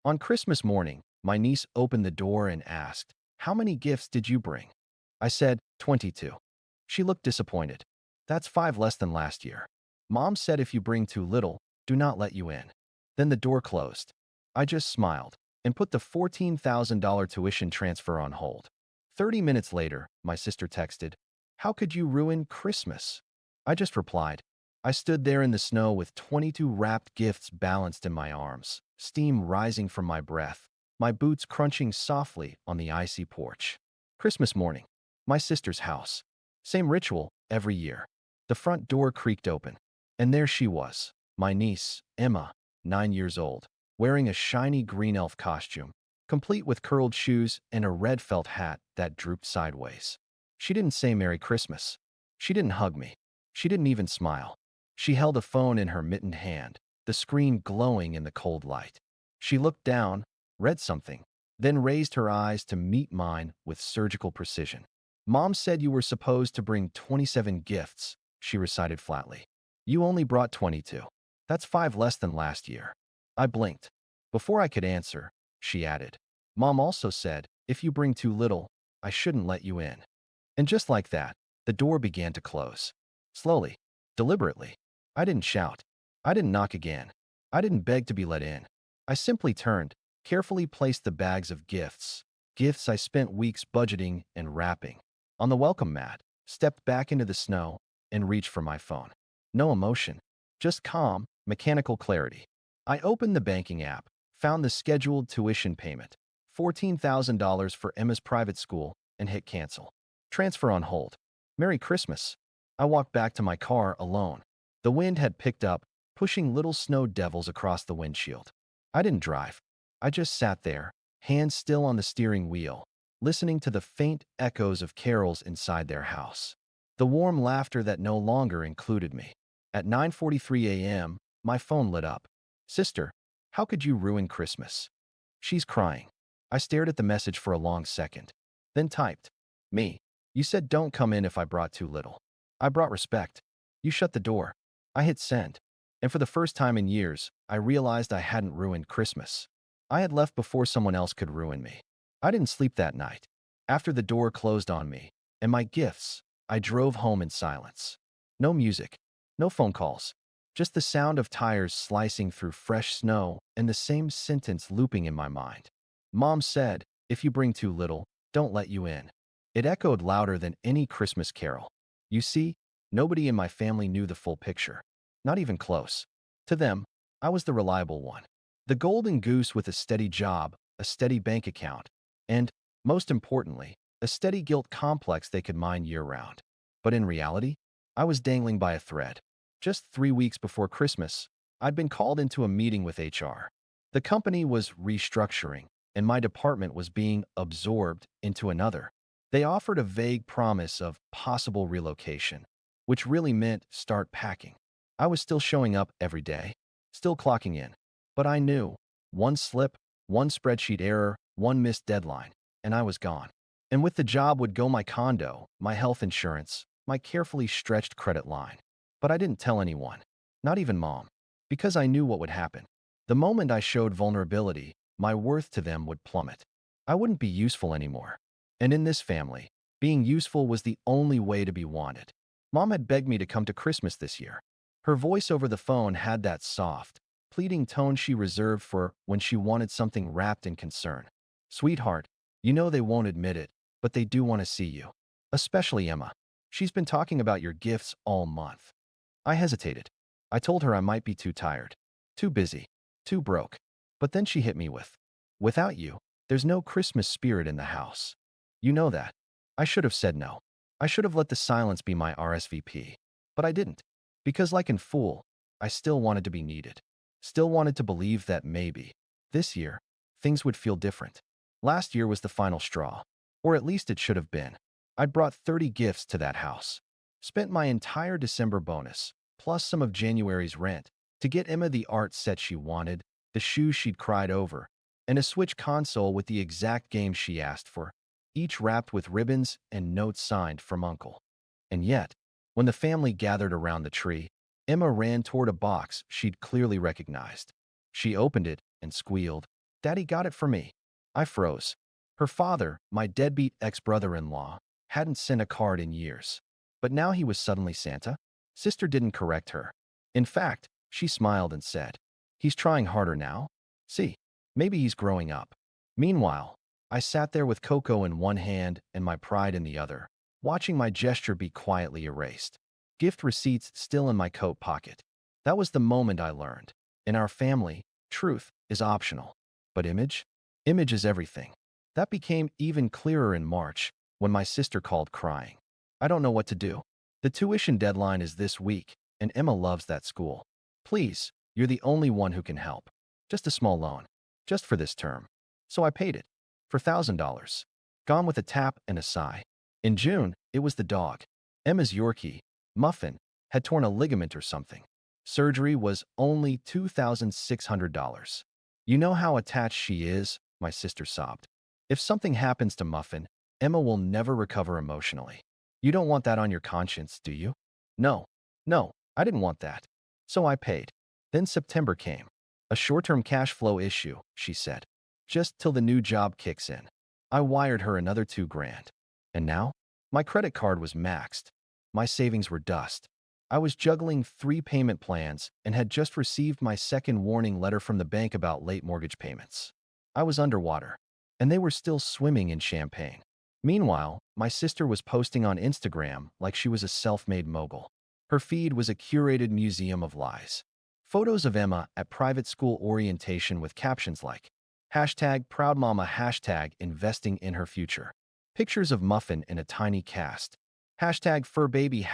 On Christmas morning, my niece opened the door and asked, "How many gifts did you bring?" I said, 22. She looked disappointed. "That's 5 less than last year. Mom said if you bring too little, do not let you in." Then the door closed. I just smiled and put the $14,000 tuition transfer on hold. 30 minutes later, my sister texted, "How could you ruin Christmas?" I just replied, "I stood there in the snow with 22 wrapped gifts balanced in my arms, steam rising from my breath, my boots crunching softly on the icy porch." Christmas morning, my sister's house. Same ritual every year. The front door creaked open, and there she was, my niece, Emma, 9 years old, wearing a shiny green elf costume, complete with curled shoes and a red felt hat that drooped sideways. She didn't say Merry Christmas. She didn't hug me. She didn't even smile. She held a phone in her mittened hand, the screen glowing in the cold light. She looked down, read something, then raised her eyes to meet mine with surgical precision. "Mom said you were supposed to bring 27 gifts," she recited flatly. "You only brought 22. That's 5 less than last year." I blinked. Before I could answer, she added, "Mom also said, if you bring too little, I shouldn't let you in." And just like that, the door began to close. Slowly, deliberately. I didn't shout. I didn't knock again. I didn't beg to be let in. I simply turned, carefully placed the bags of gifts I spent weeks budgeting and wrapping, on the welcome mat, stepped back into the snow, and reached for my phone. No emotion, just calm, mechanical clarity. I opened the banking app, found the scheduled tuition payment, $14,000 for Emma's private school, and hit cancel. Transfer on hold. Merry Christmas. I walked back to my car alone. The wind had picked up, pushing little snow devils across the windshield. I didn't drive. I just sat there, hands still on the steering wheel, listening to the faint echoes of carols inside their house. The warm laughter that no longer included me. At 9:43 a.m., my phone lit up. "Sister, how could you ruin Christmas?" "She's crying." I stared at the message for a long second, then typed, "Me. You said don't come in if I brought too little. I brought respect. You shut the door." I hit send, and for the first time in years, I realized I hadn't ruined Christmas. I had left before someone else could ruin me. I didn't sleep that night. After the door closed on me and my gifts, I drove home in silence. No music, no phone calls, just the sound of tires slicing through fresh snow and the same sentence looping in my mind. "Mom said, if you bring too little, don't let you in." It echoed louder than any Christmas carol. You see, nobody in my family knew the full picture. Not even close. To them, I was the reliable one. The golden goose with a steady job, a steady bank account, and, most importantly, a steady guilt complex they could mine year-round. But in reality, I was dangling by a thread. Just 3 weeks before Christmas, I'd been called into a meeting with HR. The company was restructuring, and my department was being absorbed into another. They offered a vague promise of possible relocation, which really meant start packing. I was still showing up every day, still clocking in. But I knew, one slip, one spreadsheet error, one missed deadline, and I was gone. And with the job would go my condo, my health insurance, my carefully stretched credit line. But I didn't tell anyone, not even Mom, because I knew what would happen. The moment I showed vulnerability, my worth to them would plummet. I wouldn't be useful anymore. And in this family, being useful was the only way to be wanted. Mom had begged me to come to Christmas this year. Her voice over the phone had that soft, pleading tone she reserved for when she wanted something wrapped in concern. "Sweetheart, you know they won't admit it, but they do want to see you. Especially Emma. She's been talking about your gifts all month." I hesitated. I told her I might be too tired, too busy, too broke. But then she hit me with, "Without you, there's no Christmas spirit in the house. You know that." I should have said no. I should have let the silence be my RSVP. But I didn't. Because like in Fool, I still wanted to be needed. Still wanted to believe that maybe, this year, things would feel different. Last year was the final straw. Or at least it should have been. I'd brought 30 gifts to that house. Spent my entire December bonus, plus some of January's rent, to get Emma the art set she wanted, the shoes she'd cried over, and a Switch console with the exact game she asked for, each wrapped with ribbons and notes signed from Uncle. And yet, when the family gathered around the tree, Emma ran toward a box she'd clearly recognized. She opened it and squealed, Daddy got it for me. I froze. Her father, my deadbeat ex-brother-in-law, hadn't sent a card in years. But now he was suddenly Santa? Sister didn't correct her. In fact, she smiled and said, "He's trying harder now. See, maybe he's growing up." Meanwhile, I sat there with Coco in one hand and my pride in the other, watching my gesture be quietly erased. Gift receipts still in my coat pocket. That was the moment I learned. In our family, truth is optional. But image? Image is everything. That became even clearer in March when my sister called crying. "I don't know what to do. The tuition deadline is this week, and Emma loves that school. Please, you're the only one who can help. Just a small loan. Just for this term." So I paid it. For $1,000. Gone with a tap and a sigh. In June, it was the dog. Emma's Yorkie, Muffin, had torn a ligament or something. Surgery was only $2,600. "You know how attached she is," my sister sobbed. "If something happens to Muffin, Emma will never recover emotionally. You don't want that on your conscience, do you?" No, no, I didn't want that. So I paid. Then September came. "A short-term cash flow issue," she said. "Just till the new job kicks in." I wired her another $2,000. And now? My credit card was maxed. My savings were dust. I was juggling 3 payment plans and had just received my second warning letter from the bank about late mortgage payments. I was underwater, and they were still swimming in champagne. Meanwhile, my sister was posting on Instagram like she was a self-made mogul. Her feed was a curated museum of lies. Photos of Emma at private school orientation with captions like, #ProudMama, #investing in her future. Pictures of Muffin in a tiny cast. #FurBaby,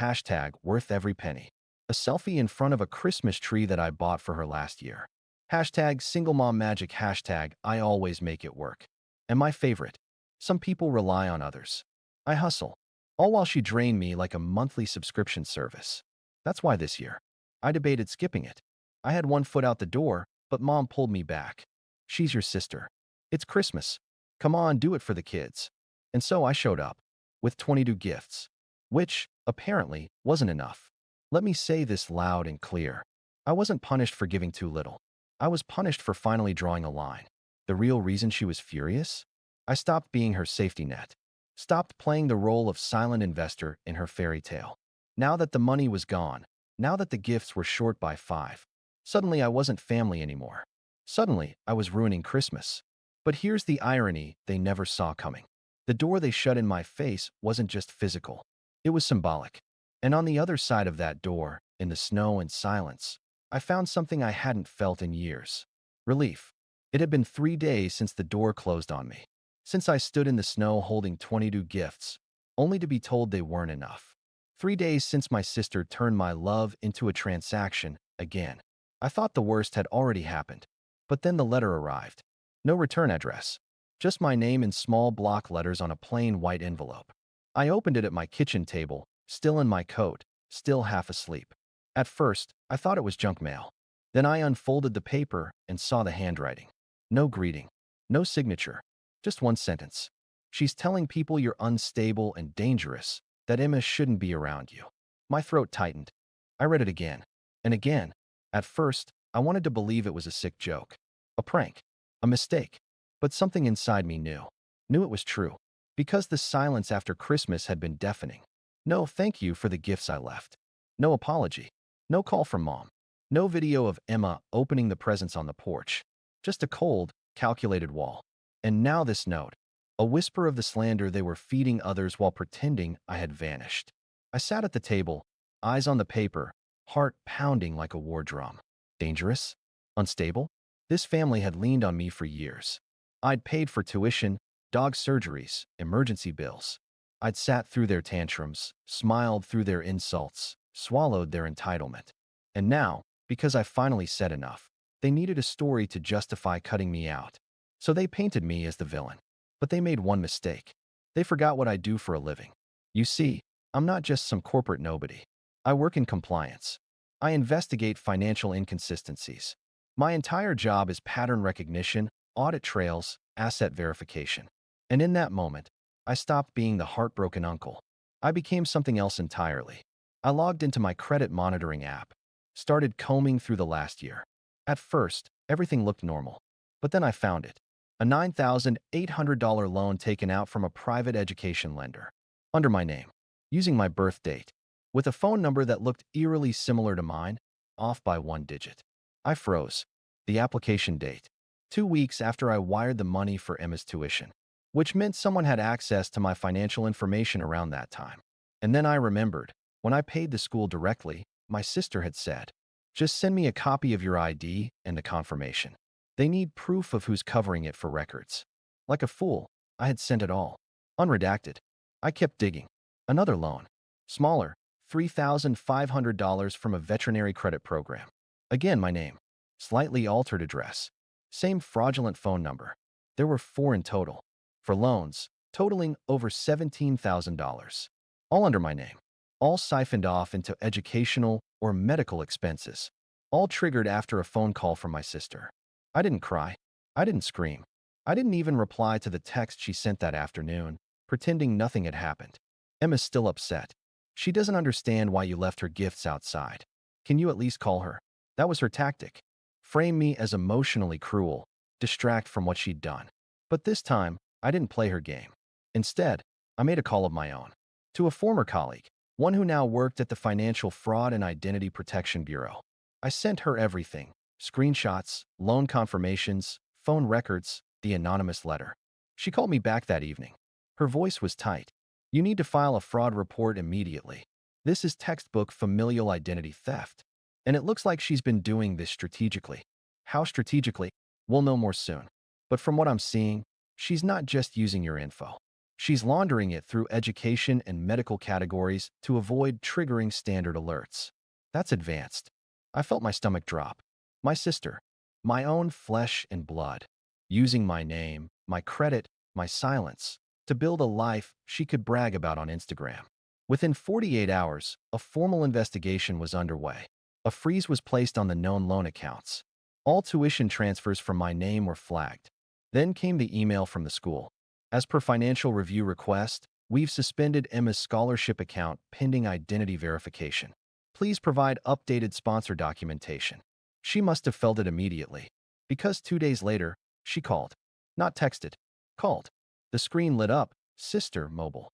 #worth every penny. A selfie in front of a Christmas tree that I bought for her last year. #SingleMomMagic, #I always make it work. And my favorite, some people rely on others. I hustle. All while she drained me like a monthly subscription service. That's why this year, I debated skipping it. I had one foot out the door, but Mom pulled me back. "She's your sister. It's Christmas. Come on, do it for the kids." And so I showed up, with 22 gifts. Which, apparently, wasn't enough. Let me say this loud and clear. I wasn't punished for giving too little. I was punished for finally drawing a line. The real reason she was furious? I stopped being her safety net. Stopped playing the role of silent investor in her fairy tale. Now that the money was gone, now that the gifts were short by 5, suddenly I wasn't family anymore. Suddenly, I was ruining Christmas. But here's the irony they never saw coming. The door they shut in my face wasn't just physical. It was symbolic. And on the other side of that door, in the snow and silence, I found something I hadn't felt in years. Relief. It had been 3 days since the door closed on me. Since I stood in the snow holding 22 gifts, only to be told they weren't enough. 3 days since my sister turned my love into a transaction again. I thought the worst had already happened. But then the letter arrived. No return address. Just my name in small block letters on a plain white envelope. I opened it at my kitchen table, still in my coat, still half asleep. At first, I thought it was junk mail. Then I unfolded the paper and saw the handwriting. No greeting. No signature. Just one sentence. "She's telling people you're unstable and dangerous, that Emma shouldn't be around you." My throat tightened. I read it again. And again. At first, I wanted to believe it was a sick joke. A prank. A mistake. But something inside me knew it was true. Because the silence after Christmas had been deafening. No thank you for the gifts I left. No apology. No call from Mom. No video of Emma opening the presents on the porch. Just a cold, calculated wall. And now this note. A whisper of the slander they were feeding others while pretending I had vanished. I sat at the table, eyes on the paper, heart pounding like a war drum. Dangerous? Unstable? This family had leaned on me for years. I'd paid for tuition, dog surgeries, emergency bills. I'd sat through their tantrums, smiled through their insults, swallowed their entitlement. And now, because I finally said enough, they needed a story to justify cutting me out. So they painted me as the villain. But they made one mistake. They forgot what I do for a living. You see, I'm not just some corporate nobody. I work in compliance. I investigate financial inconsistencies. My entire job is pattern recognition, audit trails, asset verification. And in that moment, I stopped being the heartbroken uncle. I became something else entirely. I logged into my credit monitoring app, started combing through the last year. At first, everything looked normal. But then I found it. A $9,800 loan taken out from a private education lender. Under my name. Using my birth date. With a phone number that looked eerily similar to mine, off by one digit. I froze. The application date. 2 weeks after I wired the money for Emma's tuition. Which meant someone had access to my financial information around that time. And then I remembered, when I paid the school directly, my sister had said, just send me a copy of your ID and the confirmation. They need proof of who's covering it for records. Like a fool, I had sent it all. Unredacted. I kept digging. Another loan. Smaller. $3,500 from a veterinary credit program. Again, my name. Slightly altered address. Same fraudulent phone number. There were 4 in total. For loans, totaling over $17,000. All under my name. All siphoned off into educational or medical expenses. All triggered after a phone call from my sister. I didn't cry. I didn't scream. I didn't even reply to the text she sent that afternoon, pretending nothing had happened. Emma's still upset. She doesn't understand why you left her gifts outside. Can you at least call her? That was her tactic. Frame me as emotionally cruel, distract from what she'd done. But this time, I didn't play her game. Instead, I made a call of my own. To a former colleague, one who now worked at the Financial Fraud and Identity Protection Bureau. I sent her everything. Screenshots, loan confirmations, phone records, the anonymous letter. She called me back that evening. Her voice was tight. You need to file a fraud report immediately. This is textbook familial identity theft. And it looks like she's been doing this strategically. How strategically? We'll know more soon. But from what I'm seeing, she's not just using your info. She's laundering it through education and medical categories to avoid triggering standard alerts. That's advanced. I felt my stomach drop. My sister, my own flesh and blood, using my name, my credit, my silence, to build a life she could brag about on Instagram. Within 48 hours, a formal investigation was underway. A freeze was placed on the known loan accounts. All tuition transfers from my name were flagged. Then came the email from the school. As per financial review request, we've suspended Emma's scholarship account pending identity verification. Please provide updated sponsor documentation. She must have felt it immediately, because 2 days later, she called. Not texted. Called. The screen lit up, Sister Mobile.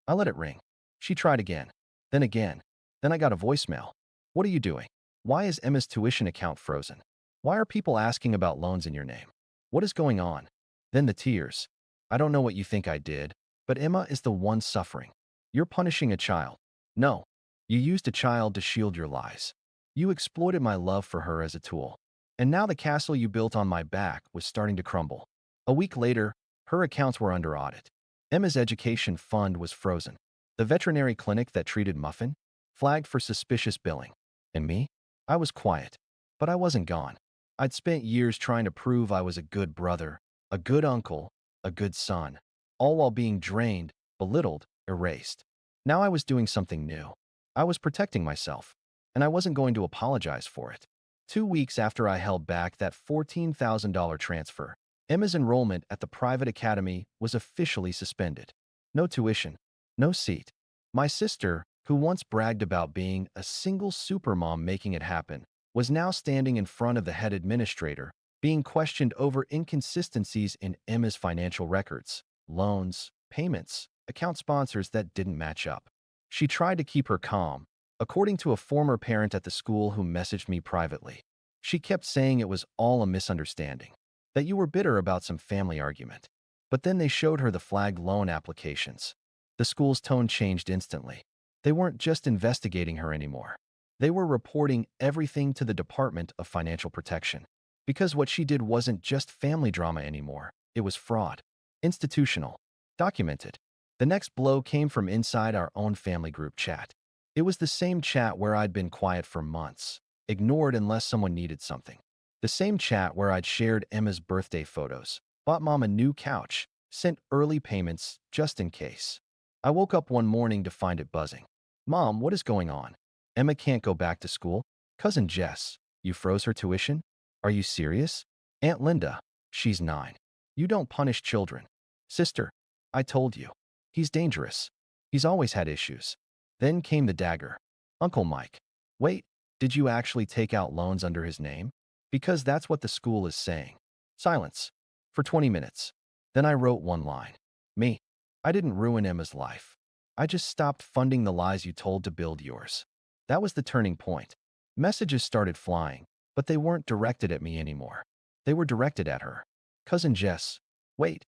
I let it ring. She tried again. Then again. Then I got a voicemail. What are you doing? Why is Emma's tuition account frozen? Why are people asking about loans in your name? What is going on? Then the tears. I don't know what you think I did, but Emma is the one suffering. You're punishing a child. No. You used a child to shield your lies. You exploited my love for her as a tool. And now the castle you built on my back was starting to crumble. A week later, her accounts were under audit. Emma's education fund was frozen. The veterinary clinic that treated Muffin flagged for suspicious billing. And me? I was quiet. But I wasn't gone. I'd spent years trying to prove I was a good brother, a good uncle, a good son, all while being drained, belittled, erased. Now I was doing something new. I was protecting myself. And I wasn't going to apologize for it. 2 weeks after I held back that $14,000 transfer, Emma's enrollment at the private academy was officially suspended. No tuition, no seat. My sister, who once bragged about being a single supermom making it happen, was now standing in front of the head administrator, being questioned over inconsistencies in Emma's financial records, loans, payments, account sponsors that didn't match up. She tried to keep her calm. According to a former parent at the school who messaged me privately, she kept saying it was all a misunderstanding, that you were bitter about some family argument. But then they showed her the flagged loan applications. The school's tone changed instantly. They weren't just investigating her anymore. They were reporting everything to the Department of Financial Protection. Because what she did wasn't just family drama anymore. It was fraud. Institutional. Documented. The next blow came from inside our own family group chat. It was the same chat where I'd been quiet for months, ignored unless someone needed something. The same chat where I'd shared Emma's birthday photos, bought Mom a new couch, sent early payments just in case. I woke up one morning to find it buzzing. Mom, what is going on? Emma can't go back to school? Cousin Jess, you froze her tuition? Are you serious? Aunt Linda, she's 9. You don't punish children. Sister, I told you. He's dangerous. He's always had issues. Then came the dagger. Uncle Mike. Wait, did you actually take out loans under his name? Because that's what the school is saying. Silence. For 20 minutes. Then I wrote one line. Me. I didn't ruin Emma's life. I just stopped funding the lies you told to build yours. That was the turning point. Messages started flying, but they weren't directed at me anymore. They were directed at her. Cousin Jess. Wait.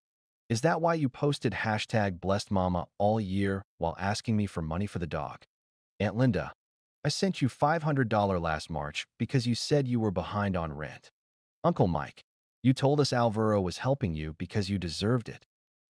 Is that why you posted hashtag blessed mama all year while asking me for money for the dog? Aunt Linda. I sent you $500 last March because you said you were behind on rent. Uncle Mike. You told us Alvaro was helping you because you deserved it,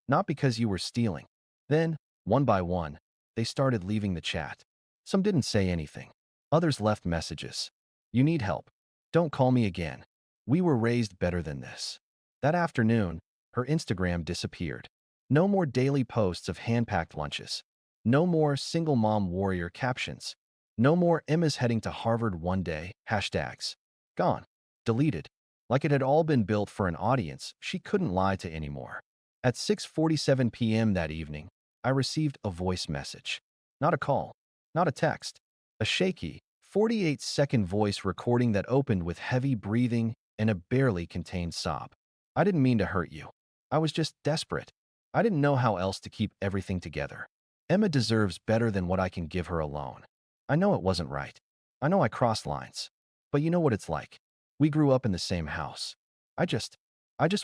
not because you were stealing. Then, one by one, they started leaving the chat. Some didn't say anything. Others left messages. You need help. Don't call me again. We were raised better than this. That afternoon, her Instagram disappeared. No more daily posts of hand-packed lunches. No more single mom warrior captions. No more Emma's heading to Harvard one day hashtags. Gone. Deleted. Like it had all been built for an audience she couldn't lie to anymore. At 6:47 p.m. that evening, I received a voice message. Not a call. Not a text. A shaky, 48-second voice recording that opened with heavy breathing and a barely contained sob. I didn't mean to hurt you. I was just desperate. I didn't know how else to keep everything together. Emma deserves better than what I can give her alone. I know it wasn't right. I know I crossed lines. But you know what it's like. We grew up in the same house. I just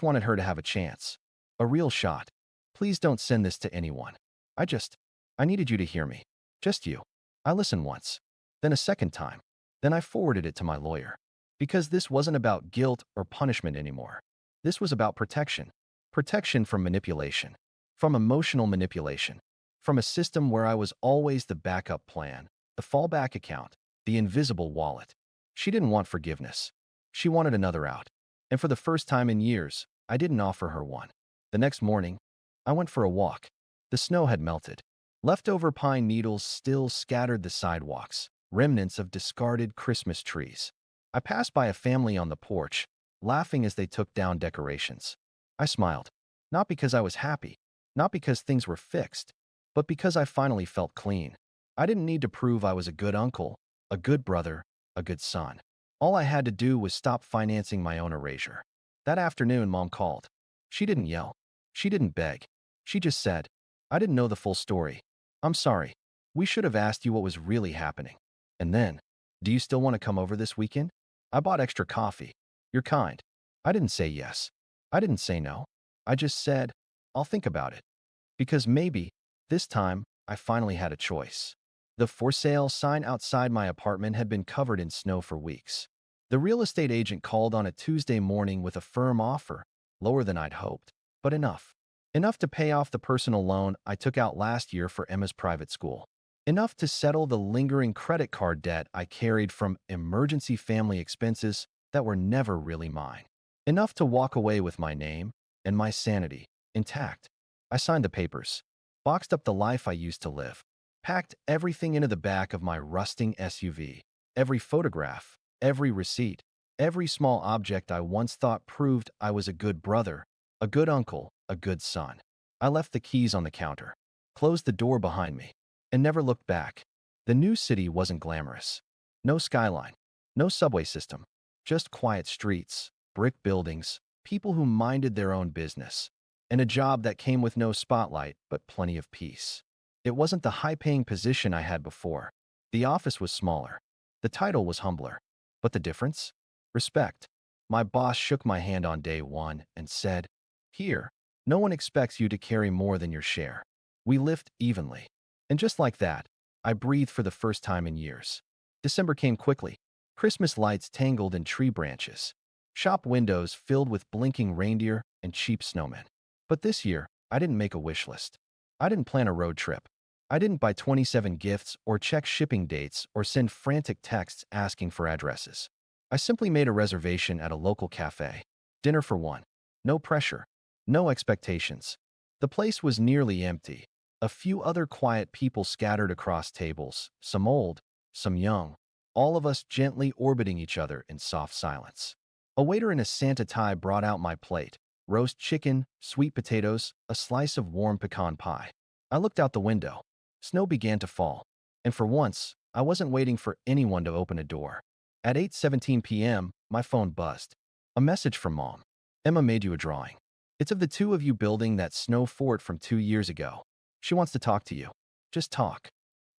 wanted her to have a chance. A real shot. Please don't send this to anyone. I needed you to hear me. Just you. I listened once. Then a second time. Then I forwarded it to my lawyer. Because this wasn't about guilt or punishment anymore. This was about protection. Protection from manipulation. From emotional manipulation. From a system where I was always the backup plan, the fallback account, the invisible wallet. She didn't want forgiveness. She wanted another out. And for the first time in years, I didn't offer her one. The next morning, I went for a walk. The snow had melted. Leftover pine needles still scattered the sidewalks, remnants of discarded Christmas trees. I passed by a family on the porch, laughing as they took down decorations. I smiled. Not because I was happy, not because things were fixed, but because I finally felt clean. I didn't need to prove I was a good uncle, a good brother, a good son. All I had to do was stop financing my own erasure. That afternoon, Mom called. She didn't yell. She didn't beg. She just said, I didn't know the full story. I'm sorry. We should have asked you what was really happening. And then, do you still want to come over this weekend? I bought extra coffee. You're kind. I didn't say yes. I didn't say no. I just said, I'll think about it. Because maybe, this time, I finally had a choice. The for sale sign outside my apartment had been covered in snow for weeks. The real estate agent called on a Tuesday morning with a firm offer, lower than I'd hoped, but enough. Enough to pay off the personal loan I took out last year for Emma's private school. Enough to settle the lingering credit card debt I carried from emergency family expenses that were never really mine. Enough to walk away with my name and my sanity intact. I signed the papers, boxed up the life I used to live, packed everything into the back of my rusting SUV. Every photograph, every receipt, every small object I once thought proved I was a good brother, a good uncle, a good son. I left the keys on the counter, closed the door behind me, and never looked back. The new city wasn't glamorous. No skyline, no subway system, just quiet streets, brick buildings, people who minded their own business, and a job that came with no spotlight but plenty of peace. It wasn't the high-paying position I had before. The office was smaller. The title was humbler. But the difference? Respect. My boss shook my hand on day one and said, Here, no one expects you to carry more than your share. We lift evenly. And just like that, I breathed for the first time in years. December came quickly. Christmas lights tangled in tree branches. Shop windows filled with blinking reindeer and cheap snowmen. But this year, I didn't make a wish list. I didn't plan a road trip. I didn't buy 27 gifts or check shipping dates or send frantic texts asking for addresses. I simply made a reservation at a local cafe. Dinner for one. No pressure. No expectations. The place was nearly empty. A few other quiet people scattered across tables, some old, some young, all of us gently orbiting each other in soft silence. A waiter in a Santa tie brought out my plate. Roast chicken, sweet potatoes, a slice of warm pecan pie. I looked out the window. Snow began to fall, and for once, I wasn't waiting for anyone to open a door. At 8:17 p.m., my phone buzzed. A message from Mom. Emma made you a drawing. It's of the two of you building that snow fort from 2 years ago. She wants to talk to you. Just talk.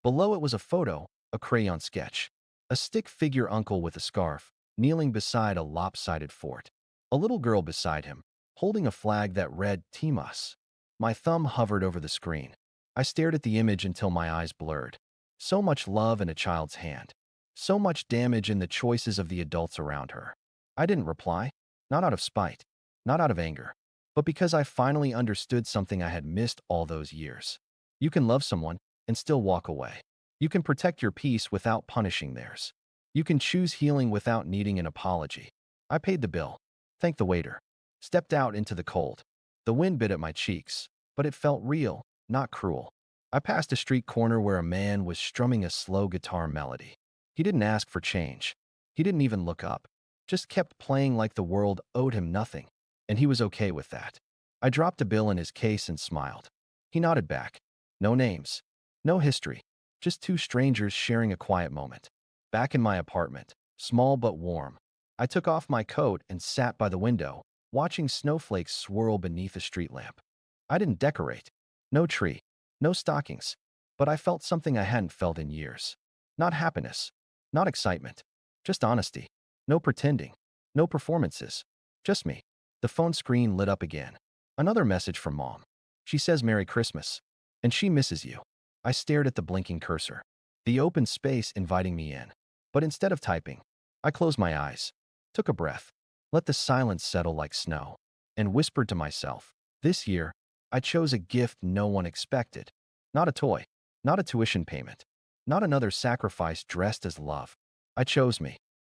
Below it was a photo, a crayon sketch. A stick figure uncle with a scarf, kneeling beside a lopsided fort. A little girl beside him, holding a flag that read Team Us. My thumb hovered over the screen. I stared at the image until my eyes blurred. So much love in a child's hand. So much damage in the choices of the adults around her. I didn't reply. Not out of spite. Not out of anger. But because I finally understood something I had missed all those years. You can love someone and still walk away. You can protect your peace without punishing theirs. You can choose healing without needing an apology. I paid the bill. Thanked the waiter. Stepped out into the cold. The wind bit at my cheeks, but it felt real, not cruel. I passed a street corner where a man was strumming a slow guitar melody. He didn't ask for change. He didn't even look up. Just kept playing like the world owed him nothing, and he was okay with that. I dropped a bill in his case and smiled. He nodded back. No names. No history. Just two strangers sharing a quiet moment. Back in my apartment, small but warm, I took off my coat and sat by the window, watching snowflakes swirl beneath a street lamp. I didn't decorate. No tree. No stockings. But I felt something I hadn't felt in years. Not happiness. Not excitement. Just honesty. No pretending. No performances. Just me. The phone screen lit up again. Another message from Mom. She says Merry Christmas. And she misses you. I stared at the blinking cursor. The open space inviting me in. But instead of typing, I closed my eyes. Took a breath. Let the silence settle like snow. And whispered to myself, this year, I chose a gift no one expected. Not a toy. Not a tuition payment. Not another sacrifice dressed as love. I chose me.